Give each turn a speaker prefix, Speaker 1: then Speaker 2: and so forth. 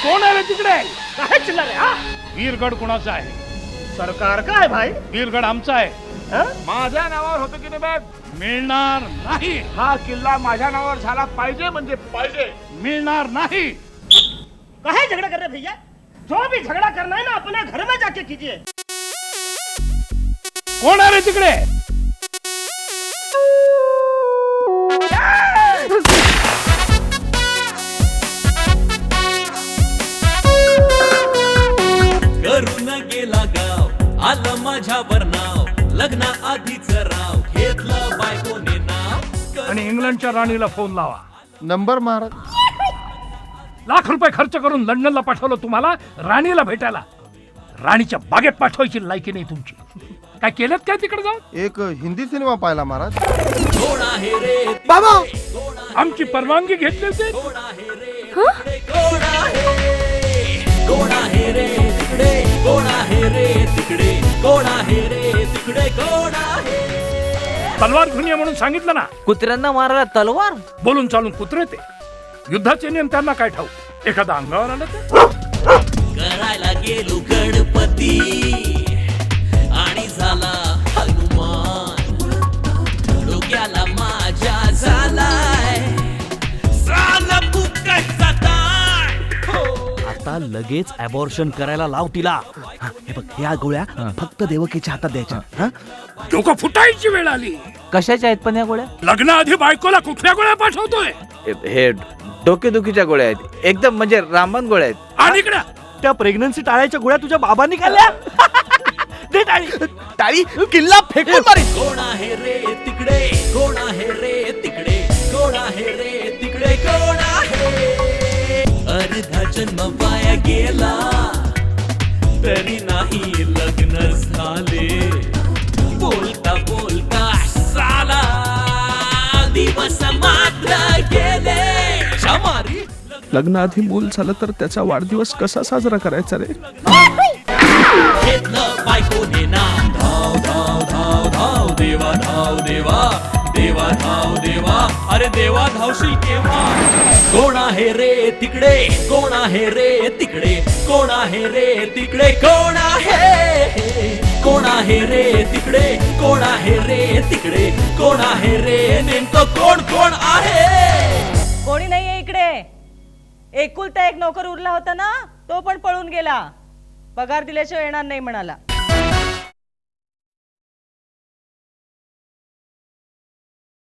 Speaker 1: कोण आहे रे तिकडे?
Speaker 2: काय चिल्ला रे हा?
Speaker 1: वीरगड कोणाचा आहे?
Speaker 2: सरकार का आहे भाई?
Speaker 1: वीरगड आमचा आहे.
Speaker 2: हं?
Speaker 3: माझ्या नावावर होतं की नाही बॅग?
Speaker 1: मिळणार नाही.
Speaker 3: हा किल्ला माझ्या नावावर झाला पाहिजे म्हणजे पाहिजे.
Speaker 1: मिळणार नाही.
Speaker 2: काहे झगड़ा कर रहे भैया? जो भी झगड़ा करना है ना अपने घर में जाके कीजिए.
Speaker 1: कोण आहे रे तिकडे?
Speaker 4: करून गेला गाव आलं माझ्यावर नाव लग्ना आधीच राव घेतलं बायकोने नाव.
Speaker 1: आणि इंग्लंडच्या राणीला फोन लावा.
Speaker 5: नंबर महाराज.
Speaker 1: लाख रुपये खर्च करून लंडनला पाठवलं तुम्हाला राणीला भेटायला. राणीच्या बागेत पाठवायची लायकी नाही तुमची. काय केलं काय तिकडे जाऊन?
Speaker 5: एक हिंदी सिनेमा पाहिला महाराज.
Speaker 4: कोण आहे रे
Speaker 5: बाबा
Speaker 1: आमची परवानगी घेतली होती.
Speaker 4: कोण आहे रे तिकडे कोण आहे कोण आहे रे तिकडे कोण आहे रे तिकडे कोण आहे रे तिकडे कोण आहे.
Speaker 1: तलवार घेऊन ये म्हणून सांगितलं ना.
Speaker 6: कुत्र्यांना मारायला तलवार?
Speaker 1: बोलून चालून कुत्रे ते. युद्धाचे नियम त्यांना काय ठाऊक. एखादा अंगावर आलं तर
Speaker 4: करायला गेलो गणपती आणि झाला हनुमान. डोक्याला माझ्या झालाय साला फुकटचा ताण.
Speaker 6: आता लगेच अबॉर्शन करायला लाव तिला. हे बघ, ह्या गोळ्या फक्त देवकीच्या हातात द्यायच्या.
Speaker 1: डोकं फुटायची वेळ आली.
Speaker 6: कशाच्या आहेत पण या गोळ्या?
Speaker 1: लग्नाआधी बायकोला कुठल्या गोळ्या पाठवतोय?
Speaker 7: हे डोकेदुखीच्या गोळ्या आहेत, एकदम म्हणजे रामबाण गोळ्या आहेत.
Speaker 1: आणि इकडे
Speaker 6: त्या प्रेग्नन्सी टाळायच्या गोळ्या तुझ्या बाबांनी खाल्ल्या? दे टाळी.
Speaker 7: टाळी किल्ला फेकून मारी.
Speaker 4: कोण आहे रे तिकडे कोण आहे रे तिकडे कोण आहे रे तिकडे कोण आहे. अर्धा जन्म वाया गेला तरी नाही लग्न झाले. बोलता बोलता साला दिवस मात्र गेले. शमारी
Speaker 3: लग्नाआधी मूल झालं तर त्याचा वाढदिवस कसा साजरा करायचा रे?
Speaker 4: घेतलं बायकोने नाम. धाव धाव धाव धाव देवा धाव देवा देवा धाव देवा. अरे देवा धावशील केव्हा. कोण आहे रे तिकडे कोण आहे रे तिकडे कोण आहे रे तिकडे कोण आहे कोण आहे रे तिकडे कोण आहे रे तिकडे कोण आहे रे नेमकं कोण कोण आहे.
Speaker 8: कोणी नाहीये इकडे. एकुलता एक नोकर उरला होता ना, तो पण पळून गेला. पगार दिल्याशिवाय येणार नाही म्हणाला.